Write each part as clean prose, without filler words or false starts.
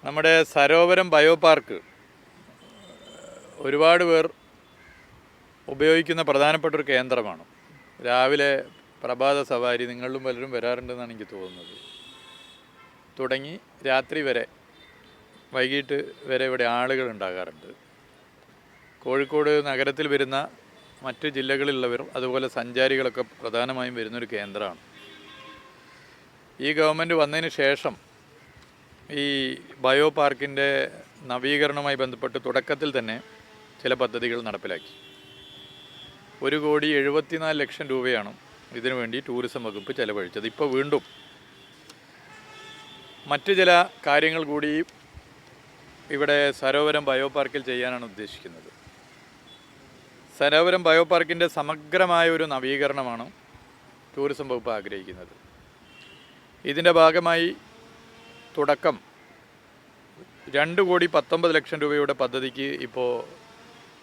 നമ്മുടെ Sarovaram bio park ഒരുപാട് പേർ ഉപയോഗിക്കുന്ന പ്രധാനപ്പെട്ട ഒരു കേന്ദ്രമാണ്. രാവിലെ പ്രഭാത സവാരി നിങ്ങളിലും പലരും വരാറുണ്ടെന്നാണ് എനിക്ക് തോന്നുന്നത്. തുടങ്ങി രാത്രി വരെ, വൈകിട്ട് വരെ ഇവിടെ ആളുകൾ ഉണ്ടാകാറുണ്ട്. കോഴിക്കോട് നഗരത്തിൽ വരുന്ന മറ്റ് ജില്ലകളിലുള്ളവർ അതുപോലെ സഞ്ചാരികളൊക്കെ പ്രധാനമായും വരുന്നൊരു കേന്ദ്രമാണ്. ഈ ഗവൺമെൻറ് വന്നതിന് ശേഷം ഈ ബയോ പാർക്കിൻ്റെ നവീകരണവുമായി ബന്ധപ്പെട്ട് തുടക്കത്തിൽ തന്നെ ചില പദ്ധതികൾ നടപ്പിലാക്കി. 1,74,00,000 രൂപയാണ് ഇതിനു വേണ്ടി ടൂറിസം വകുപ്പ് ചെലവഴിച്ചത്. ഇപ്പോൾ വീണ്ടും മറ്റ് ചില കാര്യങ്ങൾ കൂടി ഇവിടെ സരോവരം ബയോ പാർക്കിൽ ചെയ്യാനാണ് ഉദ്ദേശിക്കുന്നത്. സരോവരം ബയോ പാർക്കിൻ്റെ സമഗ്രമായ ഒരു നവീകരണമാണ് ടൂറിസം വകുപ്പ് ആഗ്രഹിക്കുന്നത്. ഇതിൻ്റെ ഭാഗമായി തുടക്കം 2,19,00,000 രൂപയുടെ പദ്ധതിക്ക് ഇപ്പോൾ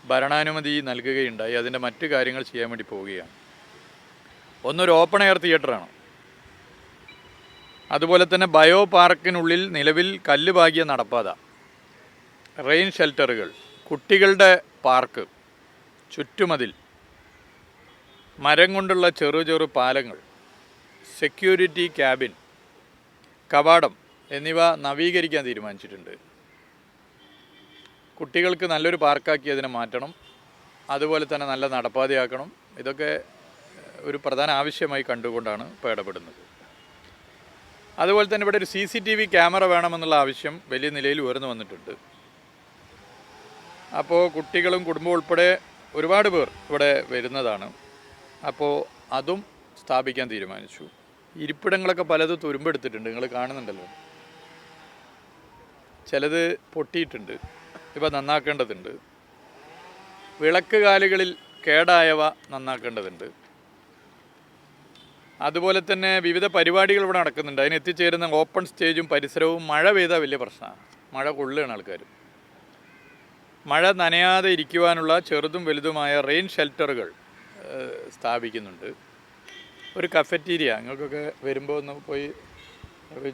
ഭരണാനുമതി നൽകുകയുണ്ടായി. അതിൻ്റെ മറ്റ് കാര്യങ്ങൾ ചെയ്യാൻ വേണ്ടി പോവുകയാണ്. ഒന്നൊരു ഓപ്പൺ എയർ തിയേറ്ററാണ്. അതുപോലെ തന്നെ ബയോ പാർക്കിനുള്ളിൽ നിലവിൽ കല്ലുപാകിയ നടപ്പാത, റെയിൻ ഷെൽട്ടറുകൾ, കുട്ടികളുടെ പാർക്ക്, ചുറ്റുമതിൽ, മരം കൊണ്ടുള്ള ചെറു പാലങ്ങൾ, സെക്യൂരിറ്റി ക്യാബിൻ, കവാടം എന്നിവ നവീകരിക്കാൻ തീരുമാനിച്ചിട്ടുണ്ട്. കുട്ടികൾക്ക് നല്ലൊരു പാർക്കാക്കി അതിനെ മാറ്റണം. അതുപോലെ തന്നെ നല്ല നടപ്പാതയാക്കണം. ഇതൊക്കെ ഒരു പ്രധാന ആവശ്യമായി കണ്ടുകൊണ്ടാണ് ഇപ്പോൾ ഇടപെടുന്നത്. അതുപോലെ തന്നെ ഇവിടെ ഒരു CCTV ക്യാമറ വേണമെന്നുള്ള ആവശ്യം വലിയ നിലയിൽ ഉയർന്നു വന്നിട്ടുണ്ട്. അപ്പോൾ കുട്ടികളും കുടുംബവും ഉൾപ്പെടെ ഒരുപാട് പേർ ഇവിടെ വരുന്നതാണ്. അപ്പോൾ അതും സ്ഥാപിക്കാൻ തീരുമാനിച്ചു. ഇരിപ്പിടങ്ങളൊക്കെ പലതും തുരുമ്പെടുത്തിട്ടുണ്ട്, നിങ്ങൾ കാണുന്നുണ്ടല്ലോ. ചിലത് പൊട്ടിയിട്ടുണ്ട്, ഇവ നന്നാക്കേണ്ടതുണ്ട്. വിളക്ക് കാലുകളിൽ കേടായവ നന്നാക്കേണ്ടതുണ്ട്. അതുപോലെ തന്നെ വിവിധ പരിപാടികൾ ഇവിടെ നടക്കുന്നുണ്ട്. അതിന് എത്തിച്ചേരുന്ന ഓപ്പൺ സ്റ്റേജും പരിസരവും മഴ പെയ്താൽ വലിയ പ്രശ്നമാണ്. മഴ കൊള്ളുകയാണ് ആൾക്കാർ. മഴ നനയാതെ ഇരിക്കുവാനുള്ള ചെറുതും വലുതുമായ റെയിൻ ഷെൽട്ടറുകൾ സ്ഥാപിക്കുന്നുണ്ട്. ഒരു കഫറ്റീരിയ, നിങ്ങൾക്കൊക്കെ വരുമ്പോൾ ഒന്ന് പോയി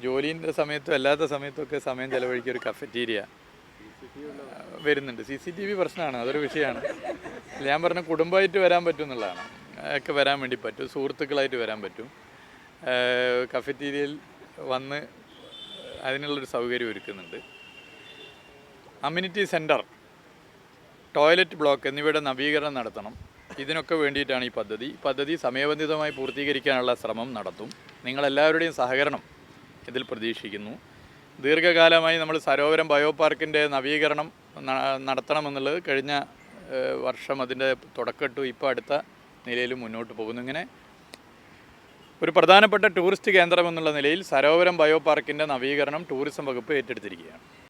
ജോലിൻ്റെ സമയത്തും അല്ലാത്ത സമയത്തൊക്കെ സമയം ചിലവഴിക്കുക. ഒരു കഫറ്റീരിയ വരുന്നുണ്ട്. CCTV പ്രശ്നമാണ്, അതൊരു വിഷയമാണ്. ഞാൻ പറഞ്ഞ കുടുംബമായിട്ട് വരാൻ പറ്റും എന്നുള്ളതാണ്. ഒക്കെ വരാൻ വേണ്ടി പറ്റും, സുഹൃത്തുക്കളായിട്ട് വരാൻ പറ്റും. കഫറ്റീരിയയിൽ വന്ന് അതിനുള്ളൊരു സൗകര്യം ഒരുക്കുന്നുണ്ട്. അമ്യൂണിറ്റി സെൻറ്റർ, ടോയ്ലറ്റ് ബ്ലോക്ക് എന്നിവയുടെ നവീകരണം നടത്തണം. ഇതിനൊക്കെ വേണ്ടിയിട്ടാണ് ഈ പദ്ധതി സമയബന്ധിതമായി പൂർത്തീകരിക്കാനുള്ള ശ്രമം നടത്തും. നിങ്ങളെല്ലാവരുടെയും സഹകരണം ഇതിൽ പ്രതീക്ഷിക്കുന്നു. ദീർഘകാലമായി നമ്മൾ സരോവരം ബയോ പാർക്കിൻ്റെ നവീകരണം നടത്തണമെന്നുള്ളത് കഴിഞ്ഞ വർഷം അതിൻ്റെ തുടക്കമിട്ടു. ഇപ്പോൾ അടുത്ത നിലയിൽ മുന്നോട്ട് പോകുന്നു. ഇങ്ങനെ ഒരു പ്രധാനപ്പെട്ട ടൂറിസ്റ്റ് കേന്ദ്രം എന്നുള്ള നിലയിൽ സരോവരം ബയോ പാർക്കിൻ്റെ നവീകരണം ടൂറിസം വകുപ്പ് ഏറ്റെടുത്തിരിക്കുകയാണ്.